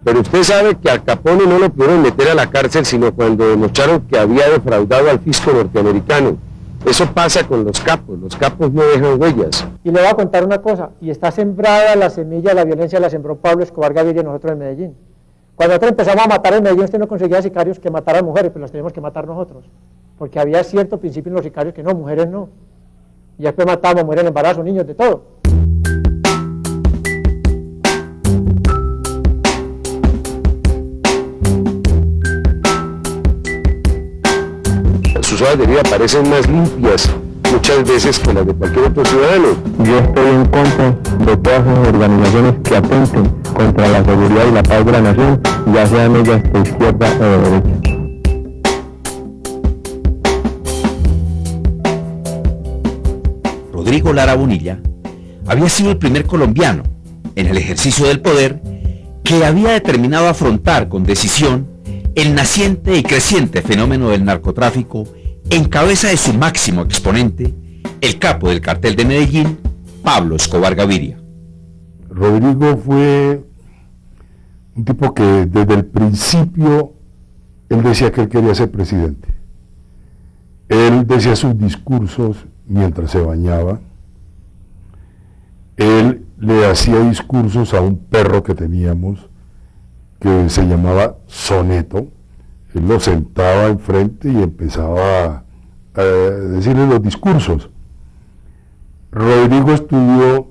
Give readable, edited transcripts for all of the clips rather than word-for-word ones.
Pero usted sabe que a Capone no lo pudieron meter a la cárcel sino cuando demostraron que había defraudado al fisco norteamericano. Eso pasa con los capos no dejan huellas. Y le voy a contar una cosa, y está sembrada la semilla de la violencia, la sembró Pablo Escobar Gaviria y nosotros en Medellín. Cuando nosotros empezamos a matar en Medellín, usted no conseguía sicarios que mataran mujeres, pero las teníamos que matar nosotros. Porque había cierto principio en los sicarios que no, mujeres no. Y después matamos mujeres en embarazo, niños, de todo. Sus hojas de vida parecen más limpias muchas veces que las de cualquier otro ciudadano. Yo estoy en contra de todas las organizaciones que atenten contra la seguridad y la paz de la nación, ya sean ellas de izquierda o de derecha. Rodrigo Lara Bonilla había sido el primer colombiano en el ejercicio del poder que había determinado afrontar con decisión el naciente y creciente fenómeno del narcotráfico en cabeza de su máximo exponente, el capo del cartel de Medellín, Pablo Escobar Gaviria. Rodrigo fue un tipo que desde el principio él decía que él quería ser presidente. Él decía sus discursos mientras se bañaba. Él le hacía discursos a un perro que teníamos que se llamaba Soneto. Él lo sentaba enfrente y empezaba a decirle los discursos. Rodrigo estudió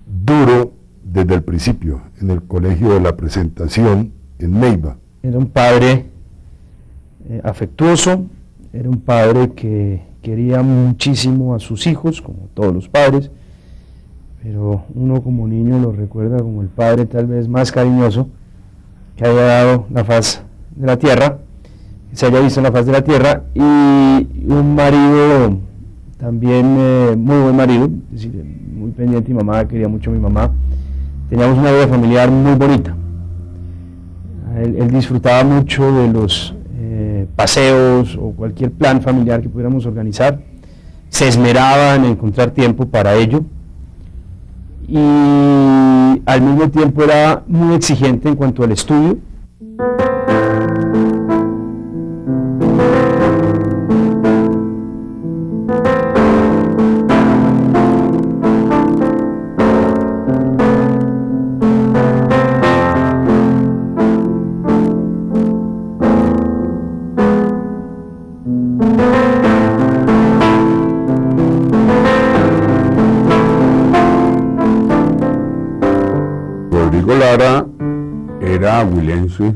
duro desde el principio en el Colegio de la Presentación en Neiva. Era un padre afectuoso, era un padre que quería muchísimo a sus hijos, como todos los padres, pero uno como niño lo recuerda como el padre tal vez más cariñoso que haya dado la faz de la tierra, que se haya visto en la faz de la tierra, y un marido también muy buen marido, es decir, muy pendiente. Mi mamá quería mucho a mi mamá, teníamos una vida familiar muy bonita. Él disfrutaba mucho de los paseos o cualquier plan familiar que pudiéramos organizar, se esmeraba en encontrar tiempo para ello, y al mismo tiempo era muy exigente en cuanto al estudio. Rodrigo Lara era huilense,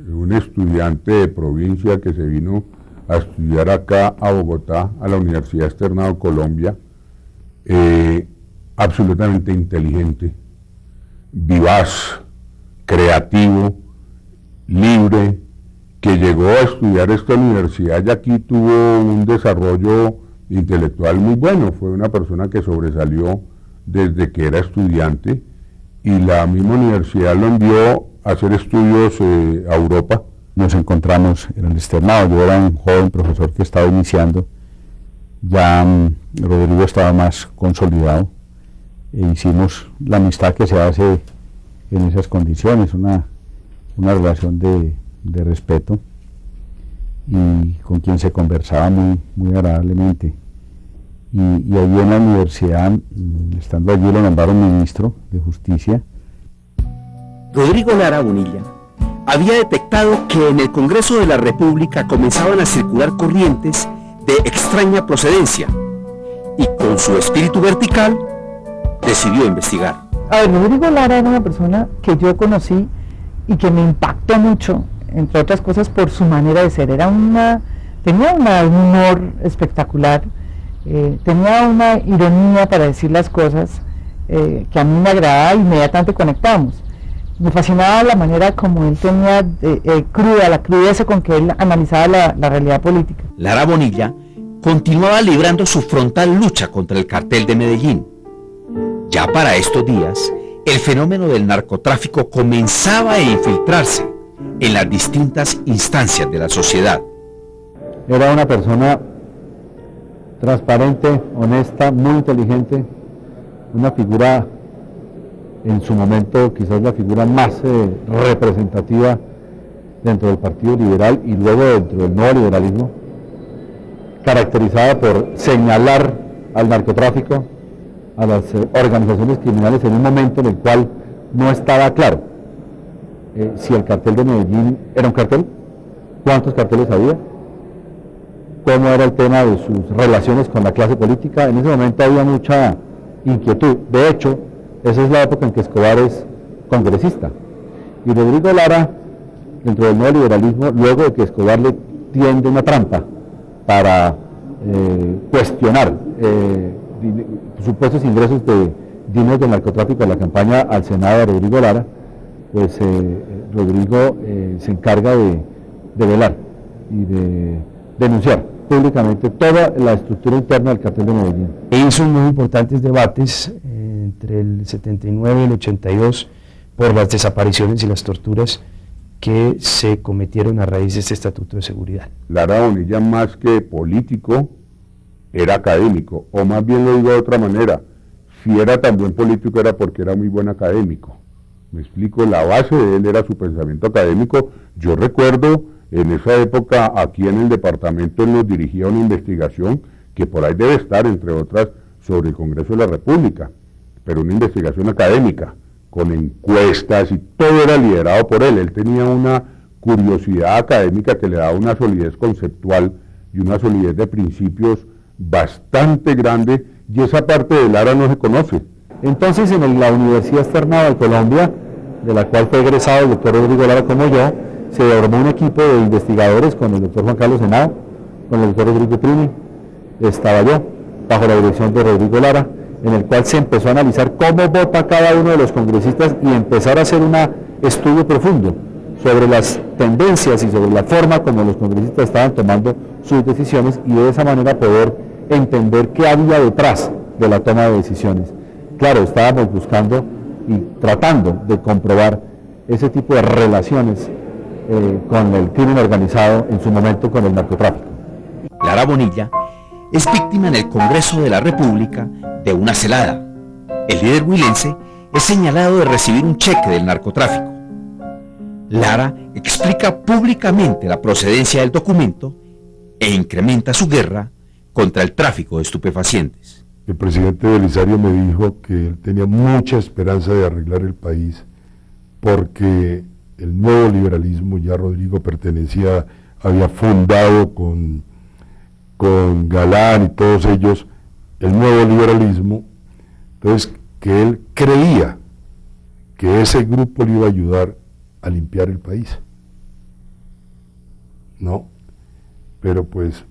un estudiante de provincia que se vino a estudiar acá a Bogotá, a la Universidad Externado Colombia, absolutamente inteligente, vivaz, creativo, libre, que llegó a estudiar esta universidad y aquí tuvo un desarrollo intelectual muy bueno. Fue una persona que sobresalió desde que era estudiante, y la misma universidad lo envió a hacer estudios a Europa. Nos encontramos en el externado, yo era un joven profesor que estaba iniciando, ya Rodrigo estaba más consolidado, e hicimos la amistad que se hace en esas condiciones, una relación de respeto, y con quien se conversaba muy agradablemente. Y allí en la universidad, estando allí, lo nombraron ministro de Justicia. Rodrigo Lara Bonilla había detectado que en el Congreso de la República comenzaban a circular corrientes de extraña procedencia, y con su espíritu vertical decidió investigar. A ver, Rodrigo Lara era una persona que yo conocí y que me impactó mucho, entre otras cosas por su manera de ser. Tenía un humor espectacular, tenía una ironía para decir las cosas que a mí me agradaba, y inmediatamente conectamos. Me fascinaba la manera como él tenía la crudeza con que él analizaba la realidad política. Lara Bonilla continuaba librando su frontal lucha contra el cartel de Medellín. Ya para estos días, el fenómeno del narcotráfico comenzaba a infiltrarse en las distintas instancias de la sociedad. Era una persona transparente, honesta, muy inteligente, una figura, en su momento quizás la figura más representativa dentro del Partido Liberal y luego dentro del nuevo liberalismo, caracterizada por señalar al narcotráfico, a las organizaciones criminales en un momento en el cual no estaba claro si el cartel de Medellín era un cartel, cuántos carteles había, cómo era el tema de sus relaciones con la clase política. En ese momento había mucha inquietud. De hecho, esa es la época en que Escobar es congresista. Y Rodrigo Lara, dentro del nuevo liberalismo, luego de que Escobar le tiende una trampa para cuestionar supuestos ingresos de dineros del narcotráfico a la campaña al Senado de Rodrigo Lara, pues Rodrigo se encarga de velar y de denunciar públicamente toda la estructura interna del cartel de Medellín. E hizo muy importantes debates entre el 79 y el 82 por las desapariciones y las torturas que se cometieron a raíz de este Estatuto de Seguridad. Lara Bonilla, más que político, era académico, o más bien lo digo de otra manera, si era tan buen político era porque era muy buen académico. Me explico, la base de él era su pensamiento académico. Yo recuerdo en esa época aquí en el departamento él nos dirigía una investigación que por ahí debe estar, entre otras, sobre el Congreso de la República, pero una investigación académica, con encuestas y todo era liderado por él. Él tenía una curiosidad académica que le daba una solidez conceptual y una solidez de principios bastante grande, y esa parte de Lara no se conoce. Entonces en la Universidad Externada de Colombia, de la cual fue egresado el doctor Rodrigo Lara como yo, se formó un equipo de investigadores con el doctor Juan Carlos Henao, con el doctor Rodrigo Prini, estaba yo, bajo la dirección de Rodrigo Lara, en el cual se empezó a analizar cómo vota cada uno de los congresistas y empezar a hacer un estudio profundo sobre las tendencias y sobre la forma como los congresistas estaban tomando sus decisiones, y de esa manera poder entender qué había detrás de la toma de decisiones. Claro, estábamos buscando y tratando de comprobar ese tipo de relaciones con el crimen organizado, en su momento con el narcotráfico. Lara Bonilla es víctima en el Congreso de la República de una celada. El líder huilense es señalado de recibir un cheque del narcotráfico. Lara explica públicamente la procedencia del documento e incrementa su guerra contra el tráfico de estupefacientes. El presidente Belisario me dijo que él tenía mucha esperanza de arreglar el país porque el nuevo liberalismo, ya Rodrigo había fundado con Galán y todos ellos el nuevo liberalismo, entonces que él creía que ese grupo le iba a ayudar a limpiar el país. No, pero pues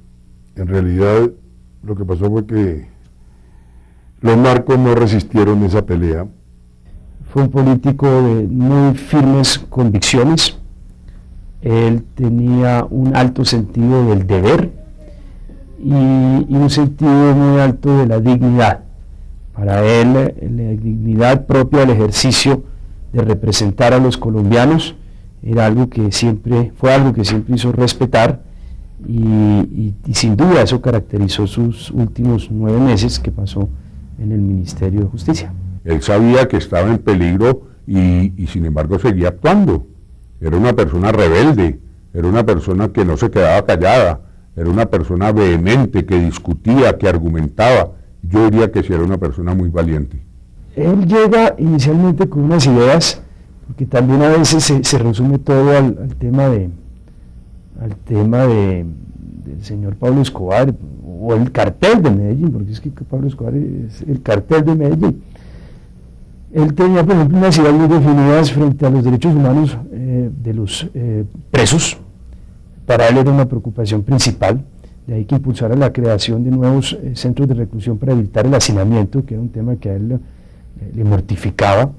en realidad lo que pasó fue que los narcos no resistieron esa pelea. Fue un político de muy firmes convicciones. Él tenía un alto sentido del deber y un sentido muy alto de la dignidad. Para él, la dignidad propia del ejercicio de representar a los colombianos era algo que siempre hizo respetar, y sin duda eso caracterizó sus últimos 9 meses que pasó en el Ministerio de Justicia. Él sabía que estaba en peligro y sin embargo seguía actuando. Era una persona rebelde, era una persona que no se quedaba callada, era una persona vehemente, que discutía, que argumentaba. Yo diría que sí era una persona muy valiente. Él llega inicialmente con unas ideas, porque también a veces se resume todo al tema del señor Pablo Escobar, o el cartel de Medellín, porque es que Pablo Escobar es el cartel de Medellín. Él tenía, por ejemplo, unas ideas muy definidas frente a los derechos humanos de los presos. Para él era una preocupación principal, de ahí que impulsara la creación de nuevos centros de reclusión para evitar el hacinamiento, que era un tema que a él le mortificaba.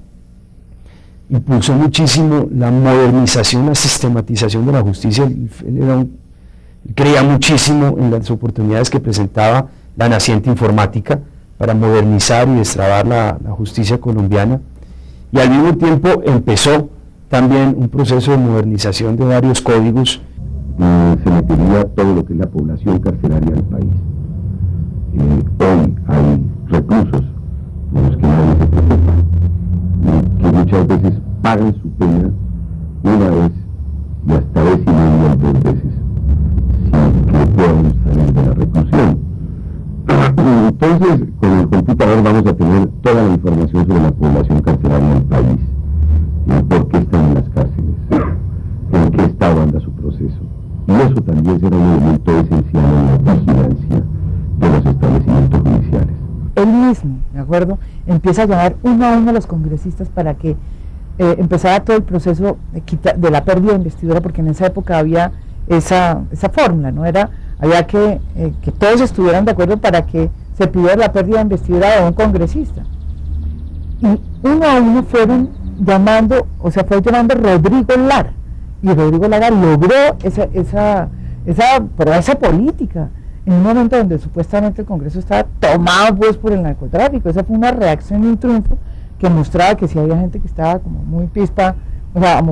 impulsó muchísimo la modernización, la sistematización de la justicia. Él creía muchísimo en las oportunidades que presentaba la naciente informática para modernizar y destrabar la justicia colombiana, y al mismo tiempo empezó también un proceso de modernización de varios códigos. Se metería todo lo que es la población carcelaria del país. Hoy hay reclusos de los que nadie se preocupa, que muchas veces pagan su pena una vez y hasta vez y media, 2 veces, sin que puedan salir de la reclusión. Entonces, con el computador vamos a tener toda la información sobre la población carcelaria del país, por qué están en las cárceles, en qué estado anda su proceso. Y eso también será un elemento esencial en la vigilancia de los establecimientos judiciales. Él mismo, ¿de acuerdo?, empieza a llamar uno a uno a los congresistas para que empezara todo el proceso de la pérdida de investidura, porque en esa época había esa fórmula, ¿no? Había que todos estuvieran de acuerdo para que se pidiera la pérdida de investidura de un congresista. Y uno a uno fueron llamando, fue llamando Rodrigo Lara, y Rodrigo Lara logró esa política en un momento donde supuestamente el Congreso estaba tomado pues por el narcotráfico. Esa fue una reacción y un triunfo que mostraba que sí había gente que estaba como muy pispa,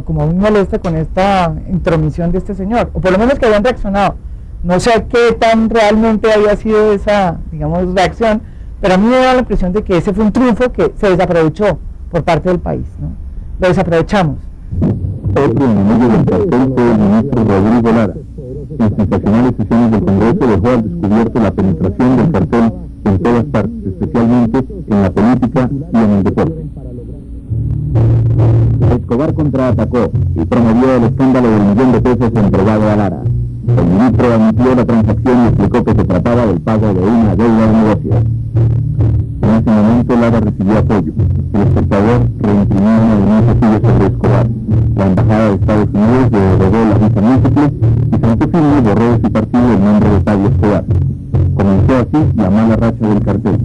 como muy molesta con esta intromisión de este señor, o por lo menos que habían reaccionado. No sé qué tan realmente había sido esa, digamos, reacción, pero a mí me da la impresión de que ese fue un triunfo que se desaprovechó por parte del país, ¿no? Lo desaprovechamos. Otro enemigo del cartel fue el ministro Rodrigo Lara. En sensacionales sesiones del Congreso dejó al descubierto la penetración del cartel en todas partes, especialmente en la política y en el deporte. Escobar contraatacó y promovió el escándalo del $1.000.000 entregado a Lara. El ministro admitió la transacción y explicó que se trataba del pago de una deuda de negocios. En ese momento Lara recibió apoyo. El espectador reimprimió una denuncia suya sobre Escobar. La embajada de Estados Unidos le derogó la visa múltiple y Santo Firme borró de su partido el nombre de Pablo Escobar. Comenzó así la mala racha del cartel.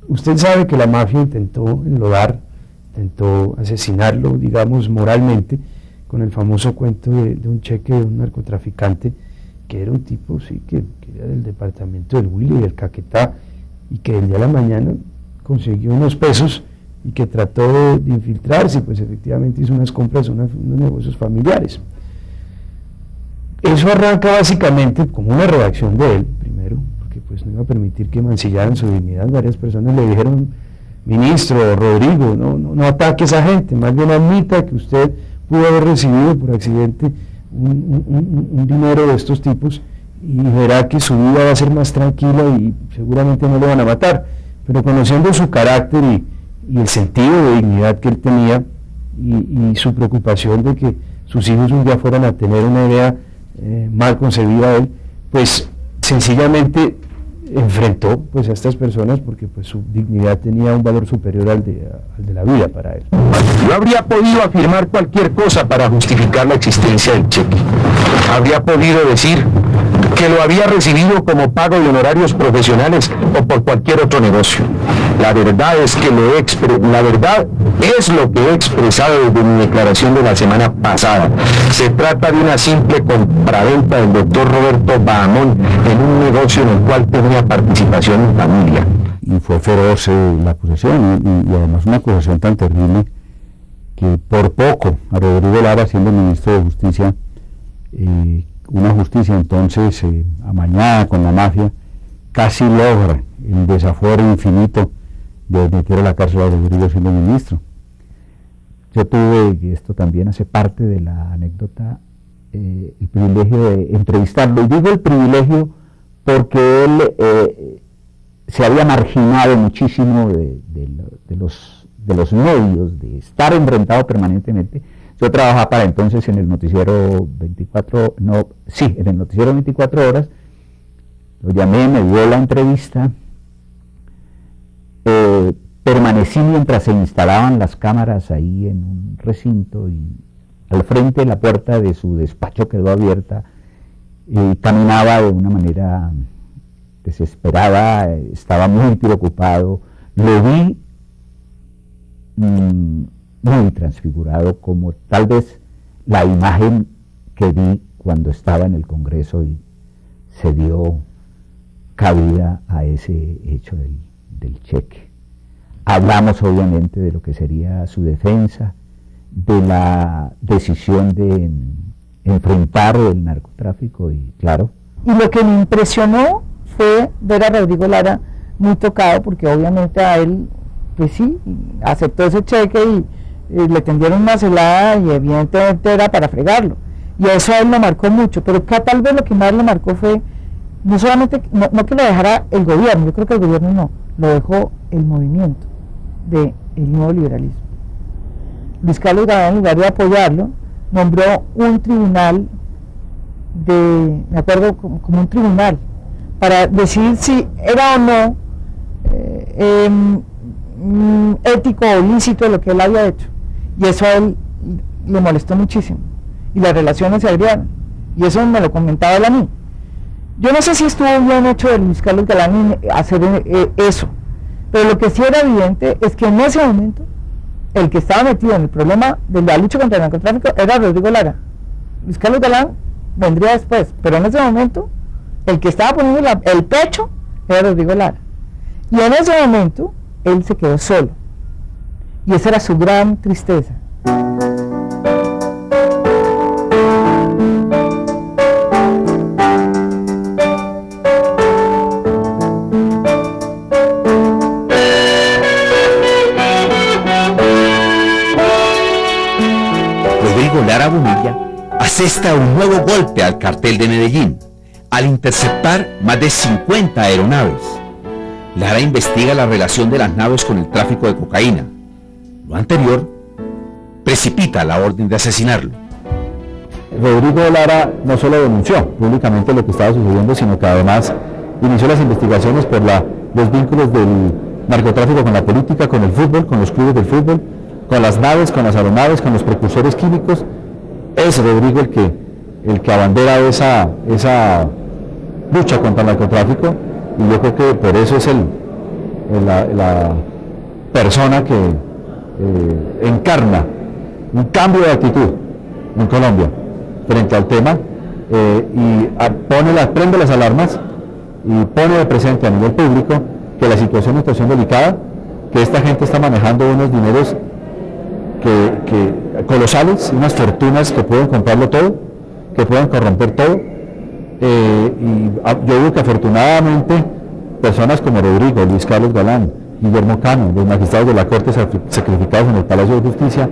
Usted sabe que la mafia intentó enlodar, intentó asesinarlo, digamos, moralmente, con el famoso cuento de un cheque de un narcotraficante, que era un tipo, sí, que era del departamento del Huila y del Caquetá, y que del día a la mañana consiguió unos pesos y que trató de infiltrarse, y pues efectivamente hizo unas compras, unos negocios familiares. Eso arranca básicamente como una reacción de él, primero, porque pues no iba a permitir que mancillaran su dignidad. Varias personas le dijeron: ministro Rodrigo, no ataque a esa gente, más bien admita que usted pudo haber recibido por accidente un dinero de estos tipos y verá que su vida va a ser más tranquila y seguramente no lo van a matar. Pero conociendo su carácter y el sentido de dignidad que él tenía y su preocupación de que sus hijos un día fueran a tener una idea mal concebida de él, pues sencillamente enfrentó pues a estas personas, porque pues su dignidad tenía un valor superior al de la vida para él. No habría podido afirmar cualquier cosa para justificar la existencia del cheque. Habría podido decir que lo había recibido como pago de honorarios profesionales o por cualquier otro negocio. La verdad es que la verdad es lo que he expresado desde mi declaración de la semana pasada. Se trata de una simple compraventa del doctor Roberto Bahamón en un negocio en el cual tenía participación en familia. Y fue feroz la acusación, y además una acusación tan terrible que por poco a Rodrigo Lara, siendo ministro de Justicia, una justicia entonces amañada con la mafia, casi logra el desafuero infinito de meter a la cárcel a Rodrigo siendo ministro. Yo tuve, y esto también hace parte de la anécdota, el privilegio de entrevistarlo, y digo el privilegio porque él se había marginado muchísimo de los medios, de estar enfrentado permanentemente. Yo trabajaba para entonces en el noticiero 24 horas, lo llamé, me dio la entrevista, permanecí mientras se instalaban las cámaras ahí en un recinto, y al frente de la puerta de su despacho quedó abierta, y caminaba de una manera desesperada, estaba muy preocupado. Lo vi muy transfigurado, como tal vez la imagen que vi cuando estaba en el Congreso y se dio cabida a ese hecho del cheque. Hablamos obviamente de lo que sería su defensa, de la decisión de enfrentar el narcotráfico y claro. Y lo que me impresionó fue ver a Rodrigo Lara muy tocado, porque obviamente a él, pues sí, aceptó ese cheque y le tendieron una celada y evidentemente era para fregarlo. Y eso a él lo marcó mucho, pero tal vez lo que más lo marcó fue, no solamente, no que lo dejara el gobierno, yo creo que el gobierno no, lo dejó el movimiento del nuevo liberalismo. Luis Carlos Galán, en lugar de apoyarlo, nombró un tribunal me acuerdo como un tribunal, para decidir si era o no ético o lícito lo que él había hecho. Y eso a él le molestó muchísimo. Y las relaciones se agriaron. Y eso me lo comentaba él a mí. Yo no sé si estuvo bien hecho de Luis Carlos Galán hacer eso. Pero lo que sí era evidente es que en ese momento el que estaba metido en el problema de la lucha contra el narcotráfico era Rodrigo Lara. Luis Carlos Galán vendría después, pero en ese momento el que estaba poniendo el pecho era Rodrigo Lara. Y en ese momento él se quedó solo. Y esa era su gran tristeza. Rodrigo Lara Bonilla asesta un nuevo golpe al cartel de Medellín, al interceptar más de 50 aeronaves. Lara investiga la relación de las naves con el tráfico de cocaína. Lo anterior precipita la orden de asesinarlo. Rodrigo Lara no solo denunció públicamente lo que estaba sucediendo, sino que además inició las investigaciones por los vínculos del narcotráfico con la política, con el fútbol, con los clubes del fútbol, con las naves, con las aeronaves, con los precursores químicos. Es Rodrigo el que abandera esa lucha contra el narcotráfico, y yo creo que por eso es la persona que encarna un cambio de actitud en Colombia frente al tema, y prende las alarmas y pone de presente a nivel público que la situación es una situación delicada, que esta gente está manejando unos dineros colosales, unas fortunas que pueden comprarlo todo, que pueden corromper todo, y yo digo que afortunadamente personas como Rodrigo, Luis Carlos Galán, Guillermo Cano, los magistrados de la Corte sacrificados en el Palacio de Justicia,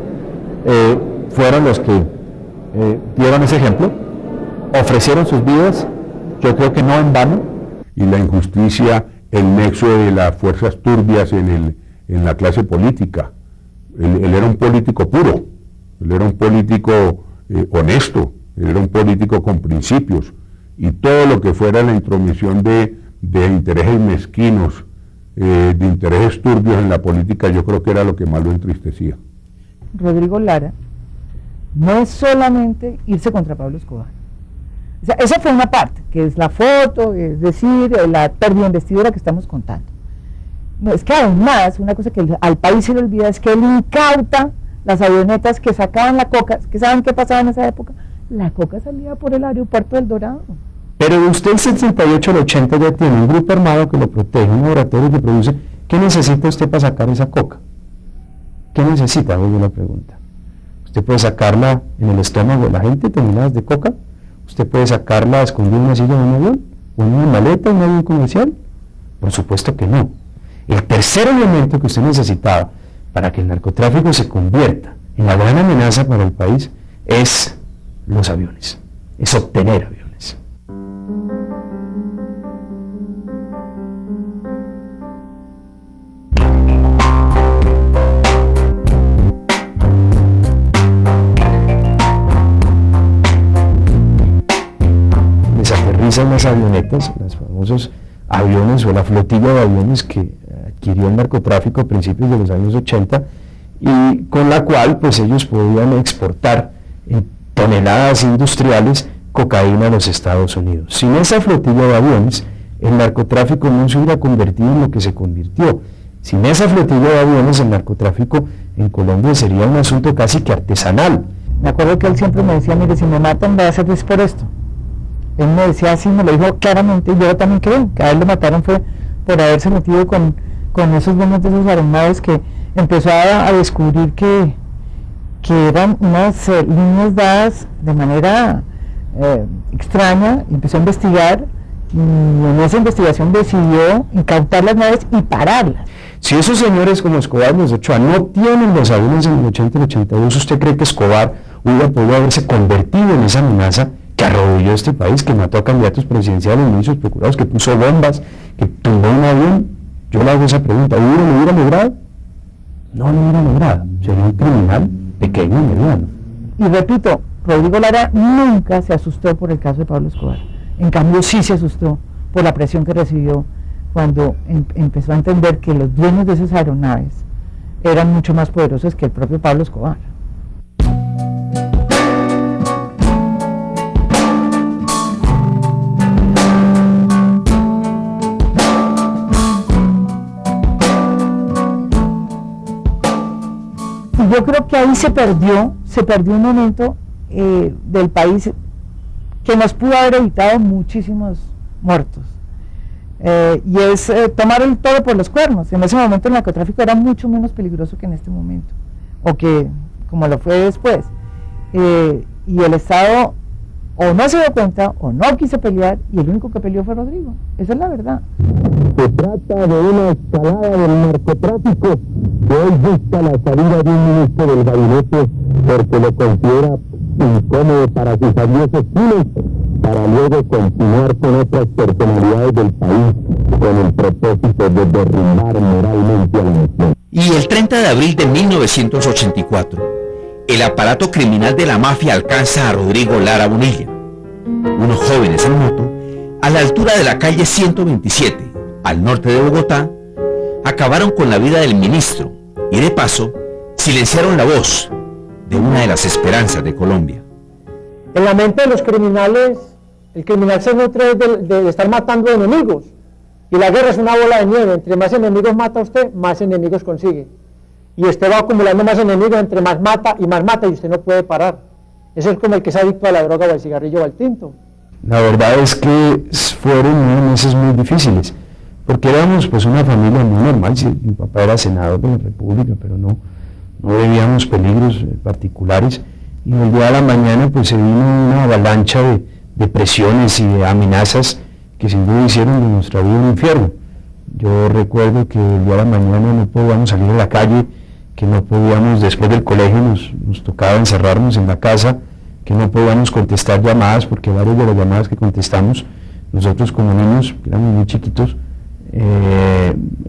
fueron los que dieron ese ejemplo, ofrecieron sus vidas, yo creo que no en vano. Y la injusticia, el nexo de las fuerzas turbias en la clase política. Él era un político puro, él era un político honesto, él era un político con principios, y todo lo que fuera la intromisión de intereses mezquinos, de intereses turbios en la política, yo creo que era lo que más lo entristecía. Rodrigo Lara no es solamente irse contra Pablo Escobar. O sea, esa fue una parte, que es la foto, es decir, la pérdida de investidura que estamos contando. No, es que además, una cosa que al país se le olvida es que él incauta las avionetas que sacaban la coca, que saben qué pasaba en esa época, la coca salía por el aeropuerto del Dorado. Pero usted el 78 al 80 ya tiene un grupo armado que lo protege, un laboratorio que produce. ¿Qué necesita usted para sacar esa coca? ¿Qué necesita? Hago yo la pregunta. Usted puede sacarla en el estómago de la gente, toneladas de coca. Usted puede sacarla escondida en una silla de un avión, o en una maleta, en un avión comercial. Por supuesto que no. El tercer elemento que usted necesitaba para que el narcotráfico se convierta en la gran amenaza para el país es los aviones, es obtener aviones. Desaterrizan las avionetas, los famosos aviones o la flotilla de aviones que adquirió el narcotráfico a principios de los años 80, y con la cual pues ellos podían exportar en toneladas industriales cocaína a los Estados Unidos. Sin esa flotilla de aviones, el narcotráfico no se hubiera convertido en lo que se convirtió. Sin esa flotilla de aviones, el narcotráfico en Colombia sería un asunto casi que artesanal. Me acuerdo que él siempre me decía, mire, si me matan va a ser por esto. Él me decía así, me lo dijo claramente, y yo también creo que a él lo mataron fue por haberse metido con esos dueños de esos arenales, que empezó a descubrir que eran unas líneas dadas de manera extraña, y empezó a investigar, y en esa investigación decidió incautar las naves y pararlas. Si esos señores como Escobar y los Ochoa no tienen los aviones en el 80 y el 82, ¿usted cree que Escobar hubiera podido haberse convertido en esa amenaza que arrodilló a este país, que mató a candidatos presidenciales, ministros, procurados, que puso bombas, que tumbó un avión? Yo le hago esa pregunta, ¿lo hubiera logrado? No lo hubiera logrado, sería un criminal pequeño y mediano. Y repito, Rodrigo Lara nunca se asustó por el caso de Pablo Escobar. En cambio sí se asustó por la presión que recibió cuando empezó a entender que los dueños de esas aeronaves eran mucho más poderosos que el propio Pablo Escobar. Y yo creo que ahí se perdió un momento del país que nos pudo haber evitado muchísimos muertos. Y es tomar el toro por los cuernos. En ese momento el narcotráfico era mucho menos peligroso que en este momento, o que como lo fue después. Y el Estado o no se dio cuenta o no quiso pelear, y el único que peleó fue Rodrigo. Esa es la verdad. Se trata de una escalada del narcotráfico que hoy busca la salida de un ministro del gabinete porque lo considera incómodo para sus aviones fines, para luego continuar con otras personalidades del país con el propósito de derrumbar moralmente a la nación. Y el 30 de abril de 1984, el aparato criminal de la mafia alcanza a Rodrigo Lara Bonilla. Unos jóvenes en moto, a la altura de la calle 127, al norte de Bogotá, acabaron con la vida del ministro y de paso silenciaron la voz de una de las esperanzas de Colombia. En la mente de los criminales, el criminal se nutre de estar matando enemigos, y la guerra es una bola de nieve. Entre más enemigos mata usted, más enemigos consigue, y usted va acumulando más enemigos, entre más mata, y usted no puede parar. Eso es como el que es adicto a la droga o al cigarrillo o al tinto. La verdad es que fueron unos meses muy difíciles, porque éramos pues una familia muy normal. Mi papá era senador de la República, pero no veíamos peligros particulares, y del día a la mañana pues se vino una avalancha de presiones y de amenazas que sin duda hicieron de nuestra vida un infierno. Yo recuerdo que el día de la mañana no podíamos salir a la calle, que no podíamos, después del colegio nos tocaba encerrarnos en la casa, que no podíamos contestar llamadas, porque varias de las llamadas que contestamos, nosotros como niños, que éramos muy chiquitos,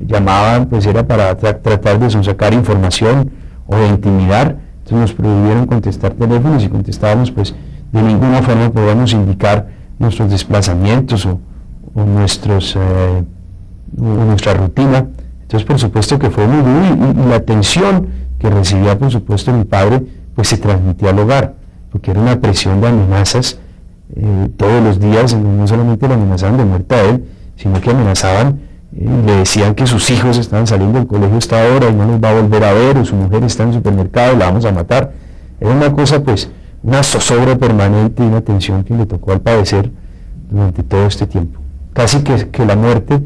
llamaban, pues era para tratar de sacar información o de intimidar. Entonces nos prohibieron contestar teléfonos, y contestábamos, pues de ninguna forma podíamos indicar nuestros desplazamientos o nuestra rutina. Entonces por supuesto que fue muy duro, y la tensión que recibía por supuesto mi padre pues se transmitía al hogar, porque era una presión de amenazas todos los días. No solamente le amenazaban de muerte a él, sino que amenazaban, le decían que sus hijos estaban saliendo del colegio a esta hora y no los va a volver a ver, o su mujer está en el supermercado, la vamos a matar. Era una cosa, pues, una zozobra permanente y una tensión que le tocó al padecer durante todo este tiempo. Casi que la muerte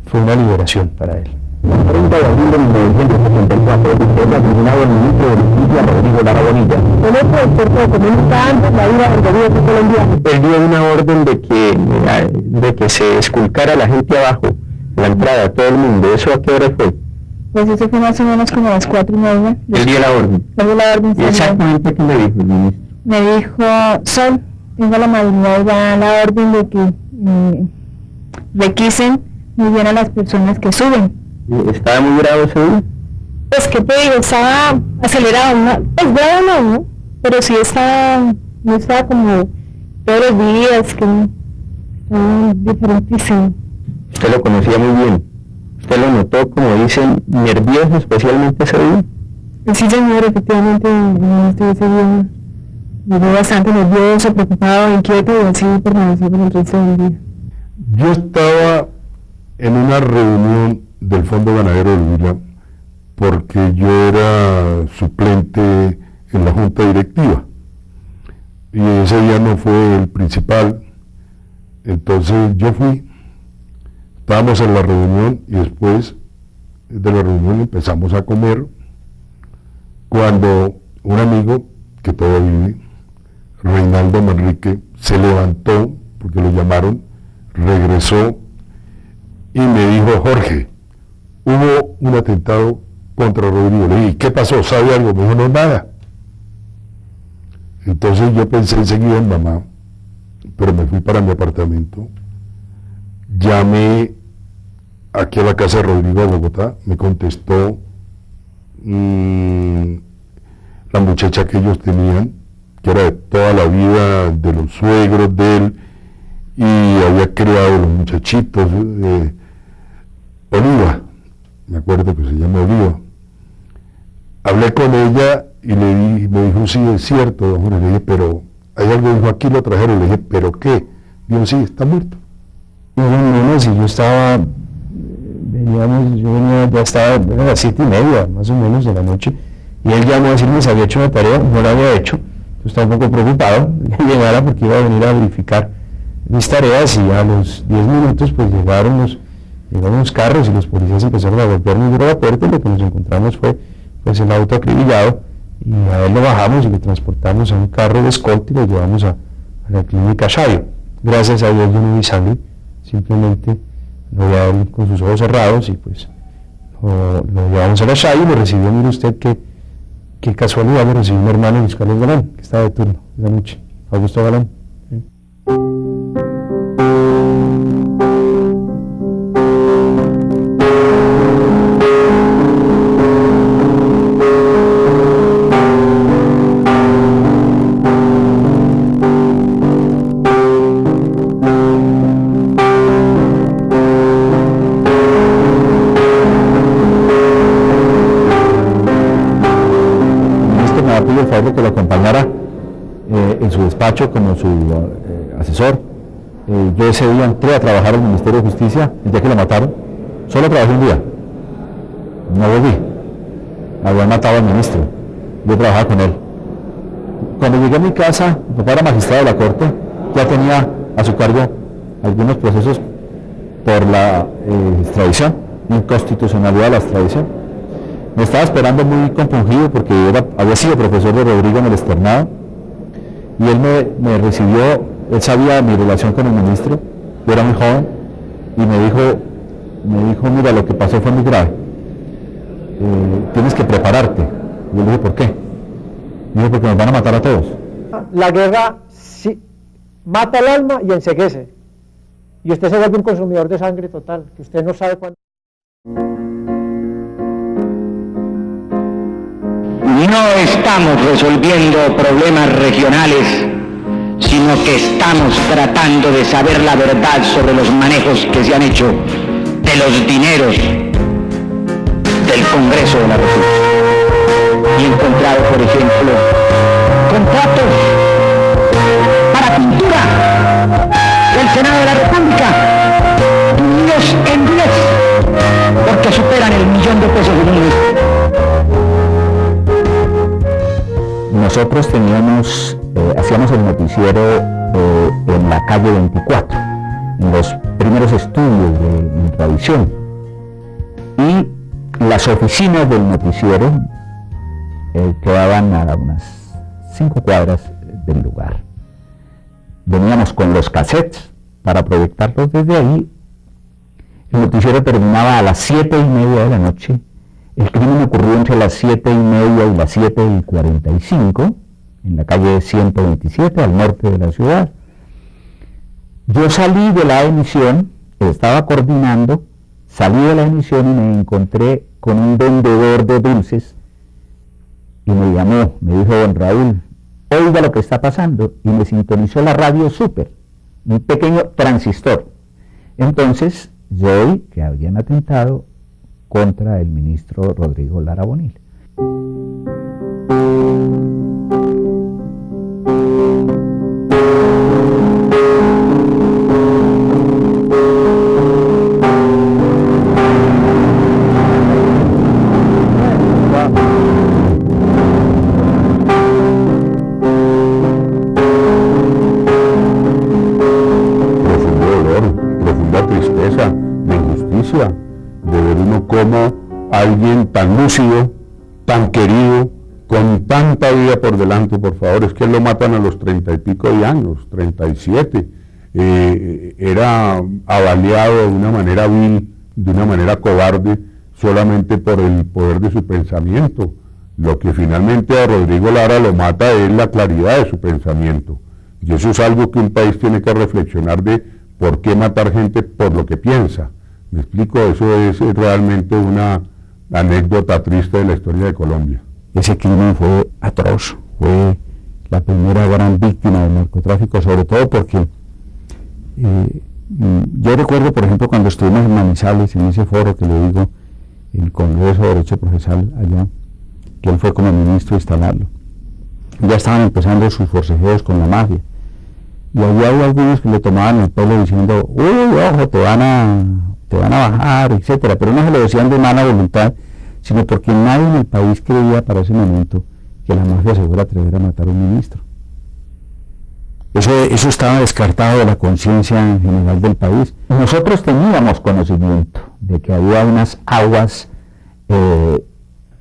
fue una liberación para él. El 30 de abril de 1964 es asesinado el ministro de Justicia, Rodrigo Lara Bonilla. El hecho despertó como nunca antes la ira del gobierno colombiano. Él dio una orden de que se esculcara a la gente abajo, la entrada, todo el mundo. ¿Eso a qué hora fue? Pues eso fue más o menos como a las 4:30. Él dio la orden. Él dio la orden. ¿Y exactamente qué le dijo el ministro? Me dijo, Sol, tengo la madrugada ya la orden de que requisen muy bien a las personas que suben. ¿Estaba muy bravo ese día? Pues que te digo, estaba acelerado, pues bravo no, pero sí no estaba como todos los días, que estaba diferentísimo. Usted lo conocía muy bien. ¿Usted lo notó, como dicen, nervioso especialmente ese día? Sí, señor, efectivamente, ese día me vi bastante nervioso, preocupado, inquieto, y así permanecí por el resto del día. Yo estaba en una reunión del Fondo Ganadero del Huila porque yo era suplente en la junta directiva y ese día no fue el principal. Entonces yo fui, estábamos en la reunión y después de la reunión empezamos a comer, cuando un amigo que todavía vive, Reinaldo Manrique, se levantó porque lo llamaron, regresó y me dijo: Jorge, hubo un atentado contra Rodrigo. Le dije: ¿qué pasó? ¿Sabe algo? Me dijo: no, nada. Entonces yo pensé enseguida en mamá, pero me fui para mi apartamento, llamé aquí a la casa de Rodrigo de Bogotá, me contestó la muchacha que ellos tenían, que era de toda la vida, de los suegros de él, y había criado los muchachitos, Oliva, me acuerdo que se llama Oliva. Hablé con ella y me dijo: sí, es cierto, don Jorge. Le dije: pero hay algo. Dijo: aquí lo trajeron. Le dije: ¿pero qué? Dijo: sí, está muerto. Y bueno, si yo estaba, ya estaba, eran las 7:30 más o menos de la noche, y él llamó a decirme si había hecho la tarea. No la había hecho. Yo estaba un poco preocupado que llegara porque iba a venir a verificar mis tareas, y a los 10 minutos pues llegaron los carros y los policías empezaron a golpearnos duro la puerta, y lo que nos encontramos fue pues el auto acribillado, y a él lo bajamos y lo transportamos a un carro de escolta y lo llevamos a la clínica Shayo. Gracias a Dios yo no vi sangre, simplemente lo vi a él con sus ojos cerrados, y pues lo llevamos a la Shayo y lo recibió. Mire usted qué casualidad, lo recibió mi hermano Luis Carlos Galán, que estaba de turno esa noche, Augusto Galán. Que lo acompañara en su despacho como su asesor. Yo ese día entré a trabajar al Ministerio de Justicia, el día que lo mataron. Solo trabajé un día, no volví. Habían matado al ministro, yo trabajaba con él. Cuando llegué a mi casa, mi papá era magistrado de la corte, ya tenía a su cargo algunos procesos por la extradición, inconstitucionalidad de la extradición. Me estaba esperando muy compungido porque había sido profesor de Rodrigo en el externado, y él me recibió. Él sabía mi relación con el ministro, yo era muy joven, y me dijo: mira, lo que pasó fue muy grave, tienes que prepararte. Y yo le dije: ¿por qué? Me dijo: porque nos van a matar a todos. La guerra sí mata el alma y enceguece, y usted se vuelve un consumidor de sangre total, que usted no sabe cuándo. No estamos resolviendo problemas regionales, sino que estamos tratando de saber la verdad sobre los manejos que se han hecho de los dineros del Congreso de la República. Y he encontrado, por ejemplo, contratos para pintura del Senado de la República, divididos en 10, porque superan el $1.000.000 en un mes. Nosotros hacíamos el noticiero en la calle 24, en los primeros estudios de Intravisión, y las oficinas del noticiero quedaban a unas 5 cuadras del lugar. Veníamos con los cassettes para proyectarlos desde ahí. El noticiero terminaba a las 7:30 de la noche. El crimen ocurrió entre las 7:30 y las 7:45 en la calle 127, al norte de la ciudad. Yo salí de la emisión, estaba coordinando, salí de la emisión y me encontré con un vendedor de dulces y me llamó, me dijo: don Raúl, oiga lo que está pasando, y me sintonizó la radio Super, un pequeño transistor. Entonces yo oí que habían atentado contra el ministro Rodrigo Lara Bonilla. alguien tan lúcido, tan querido, con tanta vida por delante, por favor? Es que lo matan a los 30 y pico de años, 37. Era avaliado de una manera vil, de una manera cobarde, solamente por el poder de su pensamiento. Lo que finalmente a Rodrigo Lara lo mata es la claridad de su pensamiento. Y eso es algo que un país tiene que reflexionar de por qué matar gente por lo que piensa. ¿Me explico? Eso es realmente una anécdota triste de la historia de Colombia. Ese crimen fue atroz, fue la primera gran víctima del narcotráfico, sobre todo porque yo recuerdo, por ejemplo, cuando estuvimos en Manizales, en ese foro que le digo, el Congreso de Derecho Procesal allá, que él fue como ministro a instalarlo. Ya estaban empezando sus forcejeos con la mafia. Y había algunos que le tomaban el pelo diciendo, uy, ojo, te van a bajar, etcétera. Pero no se lo decían de mala voluntad, sino porque nadie en el país creía para ese momento que la mafia se fuera a atrever a matar a un ministro. Eso estaba descartado de la conciencia en general del país. Nosotros teníamos conocimiento de que había unas aguas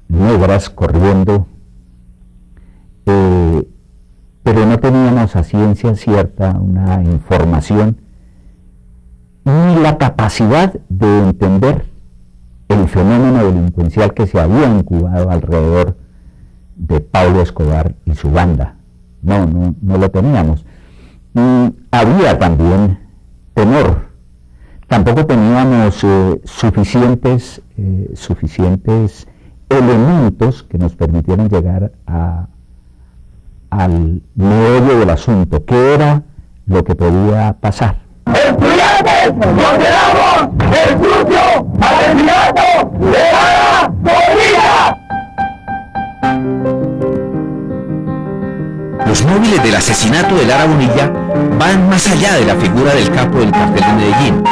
negras corriendo, pero no teníamos a ciencia cierta una información ni la capacidad de entender el fenómeno delincuencial que se había incubado alrededor de Pablo Escobar y su banda. No lo teníamos. Había también temor. Tampoco teníamos suficientes elementos que nos permitieran llegar al meollo del asunto, qué era lo que podía pasar. ¡Estudiantes! ¡Condenamos el sucio asesinato de Lara Bonilla! Los móviles del asesinato de Lara Bonilla van más allá de la figura del capo del cartel de Medellín.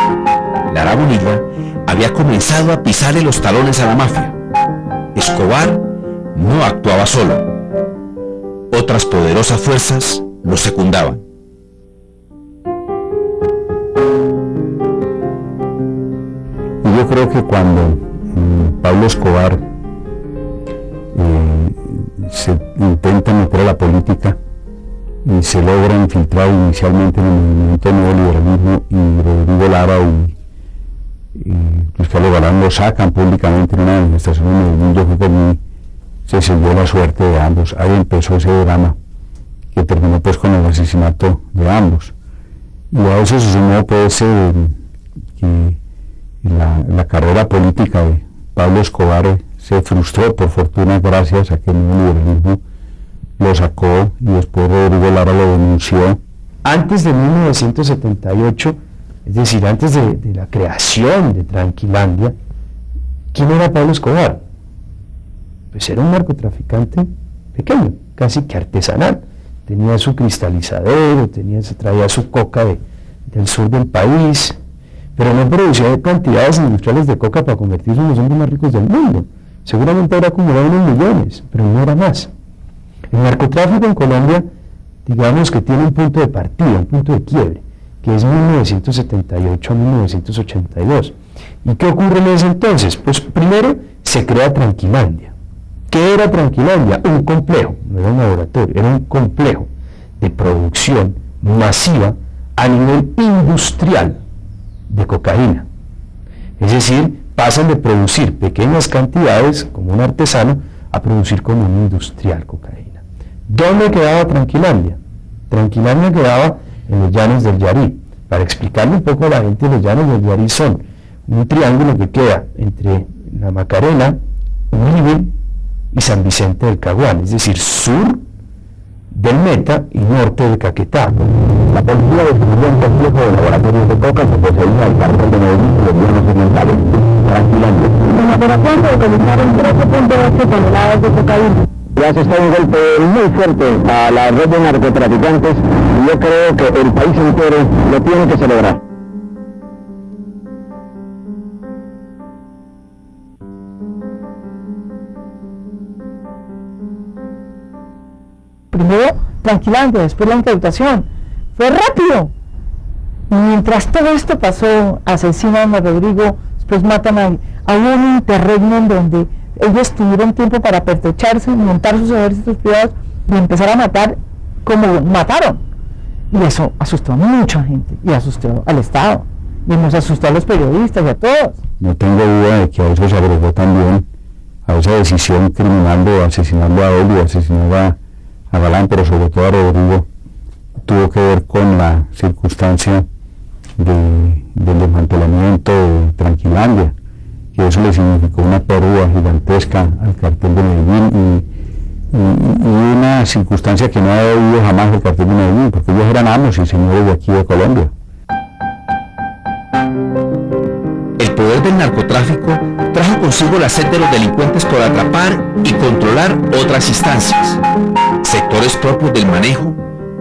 Lara Bonilla había comenzado a pisarle los talones a la mafia. Escobar no actuaba solo. Otras poderosas fuerzas lo secundaban. Y yo creo que cuando Pablo Escobar se intenta meter a la política y se logra infiltrar inicialmente en el movimiento neoliberalismo, y Rodrigo Lara y Luis Carlos Galán lo sacan públicamente en una manifestación en Medellín, yo creo que a mí se selló la suerte de ambos. Ahí empezó ese drama que terminó pues con el asesinato de ambos. Y a eso se sumó pues que la carrera política de Pablo Escobar se frustró, por fortuna, gracias a que el neoliberalismo lo sacó, y después Rodrigo Lara lo denunció. Antes de 1978, es decir, antes de la creación de Tranquilandia, ¿quién era Pablo Escobar? Pues era un narcotraficante pequeño, casi que artesanal. Tenía su cristalizadero, traía su coca del sur del país, pero no producía cantidades industriales de coca para convertirse en los hombres más ricos del mundo. Seguramente habrá acumulado unos millones, pero no era más. El narcotráfico en Colombia, digamos que tiene un punto de partida, un punto de quiebre, que es 1978 a 1982. ¿Y qué ocurre en ese entonces? Pues primero se crea Tranquilandia. ¿Qué era Tranquilandia? Un complejo, no era un laboratorio, era un complejo de producción masiva a nivel industrial de cocaína. Es decir, pasan de producir pequeñas cantidades como un artesano a producir como un industrial cocaína. ¿Dónde quedaba Tranquilandia? Tranquilandia quedaba en los llanos del Yarí. Para explicarle un poco a la gente, los llanos del Yarí son un triángulo que queda entre la Macarena, Uribe y San Vicente del Caguán, es decir, sur del Meta y norte de Caquetá. La policía descubrió un complejo de laboratorios de coca que poseía el cartel de Medellín y los llanos orientales. Tranquilandia. En la operación se decomisaron 13.8 toneladas de cocaína. Ya se está un golpe muy fuerte a la red de narcotraficantes, y yo creo que el país entero lo tiene que celebrar. Primero Tranquilandia, después la incautación. Fue rápido. Y mientras todo esto pasó, asesinan a Rodrigo, después matan a hubo un interregno en donde ellos tuvieron tiempo para pertrecharse, montar sus ejércitos privados y empezar a matar como mataron. Y eso asustó a mucha gente, y asustó al Estado, y nos asustó a los periodistas y a todos. No tengo duda de que a eso se agregó también a esa decisión criminal de asesinarlo a él y asesinar a Galán, pero sobre todo a Rodrigo, tuvo que ver con la circunstancia del desmantelamiento de Tranquilandia, que eso le significó una pérdida gigantesca al cartel de Medellín y una circunstancia que no había habido jamás el cartel de Medellín, porque ellos eran amos y señores de aquí de Colombia. El poder del narcotráfico trajo consigo la sed de los delincuentes por atrapar y controlar otras instancias, sectores propios del manejo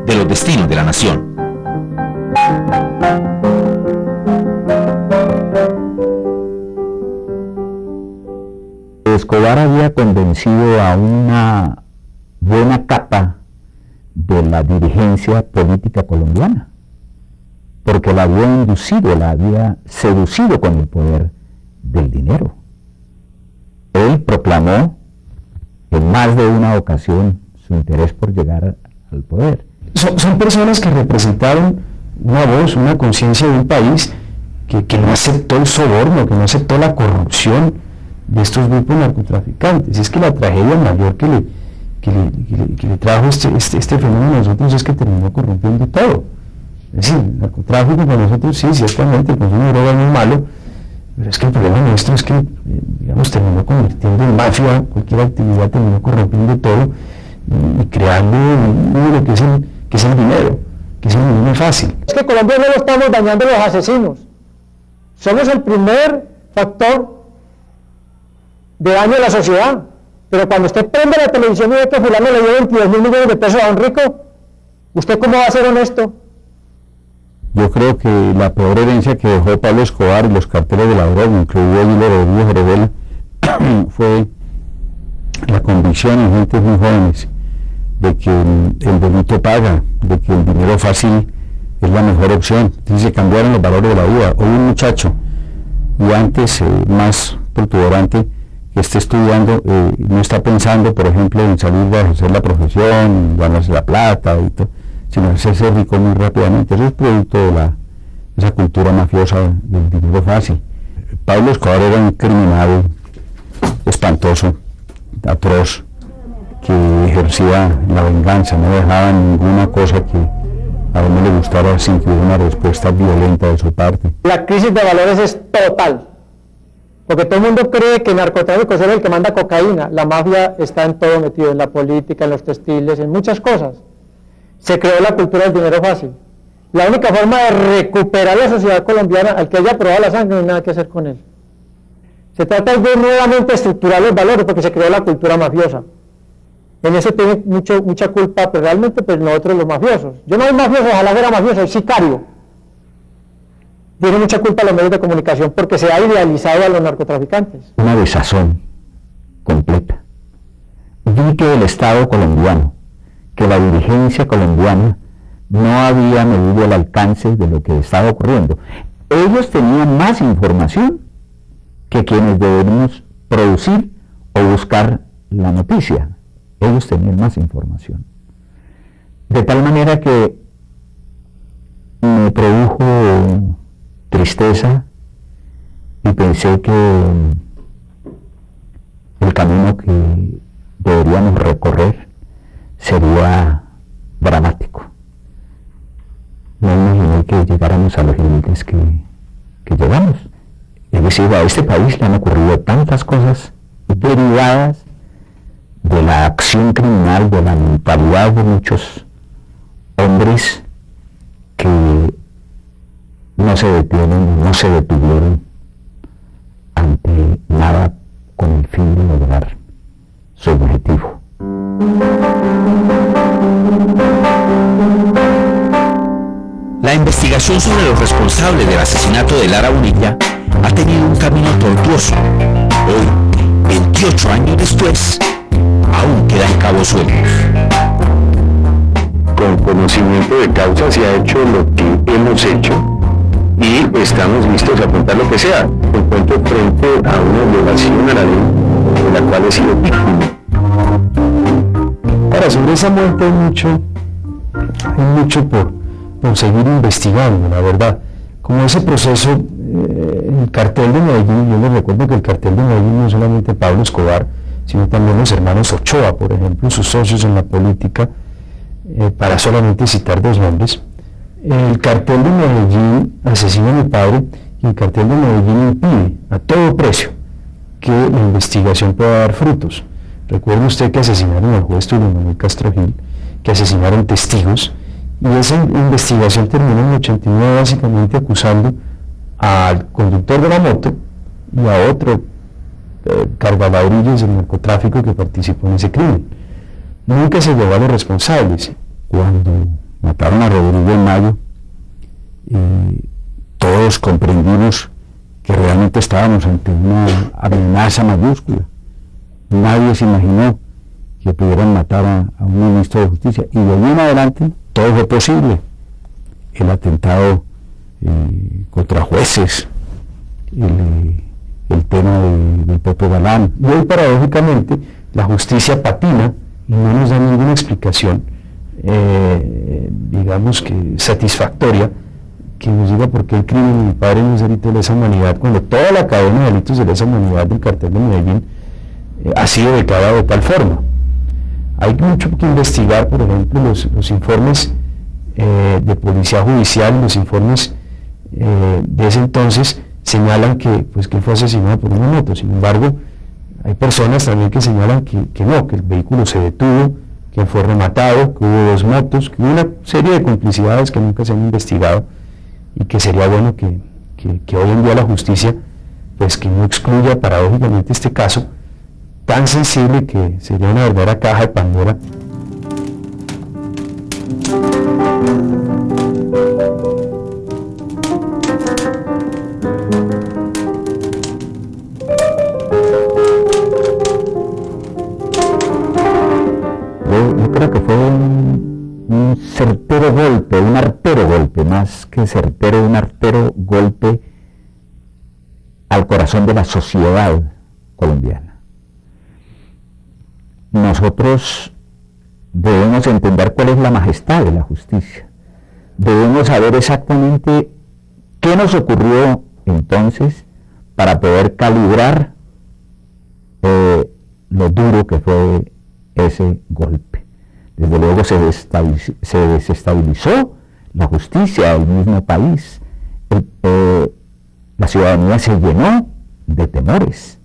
de los destinos de la nación. Escobar había convencido a una buena capa de la dirigencia política colombiana, porque la había inducido, la había seducido con el poder del dinero. Él proclamó en más de una ocasión su interés por llegar al poder. Son personas que representaron una voz, una conciencia de un país que no aceptó el soborno, que no aceptó la corrupción de estos grupos narcotraficantes. Es que la tragedia mayor que le trajo este fenómeno a nosotros es que terminó corrompiendo todo. Es decir, el narcotráfico para nosotros sí, ciertamente el consumo de droga es muy malo, pero es que el problema nuestro es que, digamos, terminó convirtiendo en mafia, cualquier actividad terminó corrompiendo todo y creando lo que es el dinero, que es el dinero fácil. Es que Colombia no lo estamos dañando los asesinos. Somos el primer factor de daño a la sociedad. Pero cuando usted prende la televisión y ve que fulano le dio 22.000 millones de pesos a un rico, ¿usted cómo va a ser honesto? Yo creo que la peor herencia que dejó Pablo Escobar y los carteles de la droga, incluido Hilo Rodríguez Heredela, fue la convicción en gentes muy jóvenes de que el delito paga, de que el dinero fácil es la mejor opción. Entonces se cambiaron los valores de la vida. Hoy un muchacho, y antes más protuberante, que esté estudiando, no está pensando, por ejemplo, en salir a ejercer la profesión, ganarse la plata y todo, sino hacerse rico muy rápidamente. Eso es producto de esa cultura mafiosa del dinero fácil. Pablo Escobar era un criminal espantoso, atroz, que ejercía la venganza, no dejaba ninguna cosa que a él no le gustara sin que hubiera una respuesta violenta de su parte. La crisis de valores es total, porque todo el mundo cree que el narcotráfico es el que manda cocaína. La mafia está en todo metido, en la política, en los textiles, en muchas cosas. Se creó la cultura del dinero fácil. La única forma de recuperar la sociedad colombiana, al que haya probado la sangre, no hay nada que hacer con él. Se trata de nuevamente estructurar los valores, porque se creó la cultura mafiosa. En eso tiene mucha culpa, pero realmente pues nosotros los mafiosos. Yo no soy mafioso, ojalá fuera mafioso, soy sicario. Tiene mucha culpa los medios de comunicación porque se ha idealizado a los narcotraficantes. Una desazón completa. Vi que el Estado colombiano, que la dirigencia colombiana no había medido el alcance de lo que estaba ocurriendo. Ellos tenían más información que quienes debemos producir o buscar la noticia. Ellos tenían más información. De tal manera que me produjo tristeza y pensé que el camino que deberíamos recorrer sería dramático. No imaginé que llegáramos a los límites que llegamos. Es decir, a este país le han ocurrido tantas cosas derivadas de la acción criminal, de la mentalidad de muchos hombres que no se detienen, no se detuvieron ante nada con el fin de lograr su objetivo. La investigación sobre los responsables del asesinato de Lara Bonilla ha tenido un camino tortuoso. Hoy, 28 años después, aún quedan cabos sueltos. Con conocimiento de causa se ha hecho lo que hemos hecho y estamos listos a contar lo que sea. Me encuentro frente a una violación a la ley de la cual he sido víctima. Ahora, sobre esa muerte hay mucho por seguir investigando, la verdad. Como ese proceso, el cartel de Medellín, yo les recuerdo que el cartel de Medellín no solamente Pablo Escobar, sino también los hermanos Ochoa, por ejemplo, sus socios en la política, para solamente citar dos nombres. El cartel de Medellín asesina a mi padre y el cartel de Medellín impide a todo precio que la investigación pueda dar frutos. Recuerde usted que asesinaron al juez Tulio Manuel Castro Gil, que asesinaron testigos, y esa investigación terminó en el 89 básicamente acusando al conductor de la moto y a otro cargaladrillos del narcotráfico que participó en ese crimen. Nunca se llevó a los responsables. Cuando mataron a Rodrigo en mayo, todos comprendimos que realmente estábamos ante una amenaza mayúscula. Nadie se imaginó que pudieran matar a un ministro de justicia, y de ahí en adelante todo fue posible. El atentado contra jueces, el tema del Pepe Galán, y hoy paradójicamente la justicia patina y no nos da ninguna explicación, digamos que satisfactoria, que nos diga por qué el crimen de mi padre no es delito de lesa humanidad, cuando toda la cadena de delitos de lesa humanidad del cartel de Medellín ha sido declarado de tal forma. Hay mucho que investigar, por ejemplo, los informes de policía judicial, los informes de ese entonces señalan que fue asesinado por una moto. Sin embargo, hay personas también que señalan que no, que el vehículo se detuvo, que fue rematado, que hubo dos motos, que hubo una serie de complicidades que nunca se han investigado, y que sería bueno que hoy en día la justicia que no excluya paradójicamente este caso tan sensible, que sería una verdadera caja de Pandora. Yo creo que fue un certero golpe, un artero golpe, más que certero, un artero golpe al corazón de la sociedad colombiana. Nosotros debemos entender cuál es la majestad de la justicia. Debemos saber exactamente qué nos ocurrió entonces para poder calibrar lo duro que fue ese golpe. Desde luego se desestabilizó la justicia del mismo país. La ciudadanía se llenó de temores.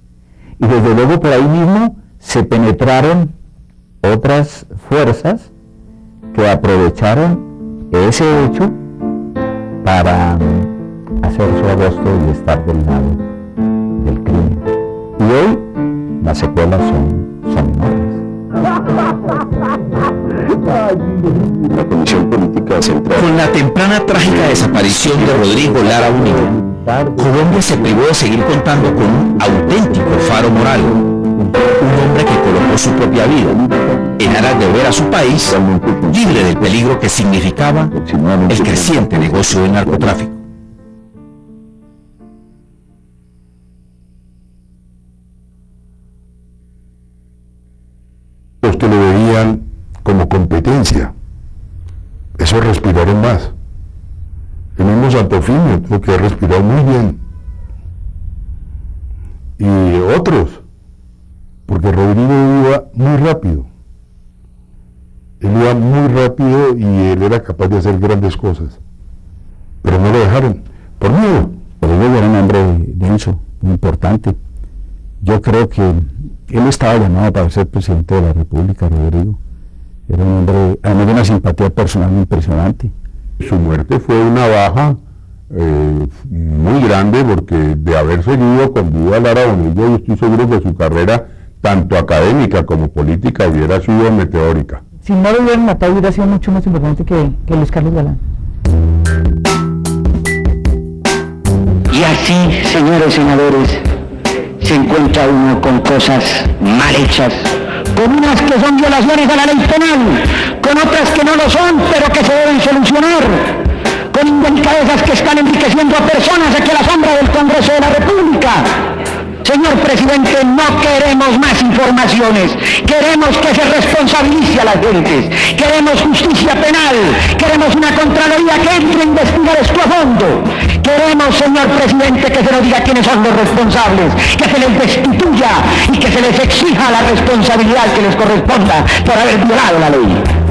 Y desde luego por ahí mismo se penetraron otras fuerzas que aprovecharon ese hecho para hacer su agosto y estar del lado del crimen. Y hoy las secuelas son enormes. La Comisión Política Central. Con la temprana trágica desaparición de Rodrigo Lara Úñiga, Colombia se privó de seguir contando con un auténtico faro moral, un hombre que colocó su propia vida en aras de ver a su país libre del peligro que significaba el creciente negocio del narcotráfico. Los que lo veían como competencia, esos respiraron más. El mismo Santofimio tuvo que respirar muy bien, y otros, porque Rodrigo iba muy rápido. Él iba muy rápido y él era capaz de hacer grandes cosas, pero no lo dejaron, por miedo. Rodrigo era un hombre denso, muy importante. Yo creo que él estaba llamado para ser presidente de la República, Rodrigo. Era un hombre, además de una simpatía personal impresionante. Su muerte fue una baja muy grande, porque de haber seguido con vida Lara Bonilla, yo estoy seguro que su carrera, tanto académica como política, hubiera sido meteórica. Si no lo hubieran matado, hubiera sido mucho más importante que Luis Carlos Galán. Y así, señores senadores, se encuentra uno con cosas mal hechas, con unas que son violaciones a la ley penal, con otras que no lo son, pero que se deben solucionar, con indelicadezas que están enriqueciendo a personas aquí a la sombra del Congreso de la República. Señor presidente, no queremos más informaciones, queremos que se responsabilice a las gentes, queremos justicia penal, queremos una Contraloría que entre a investigar esto a fondo, queremos, señor presidente, que se nos diga quiénes son los responsables, que se les destituya y que se les exija la responsabilidad que les corresponda por haber violado la ley.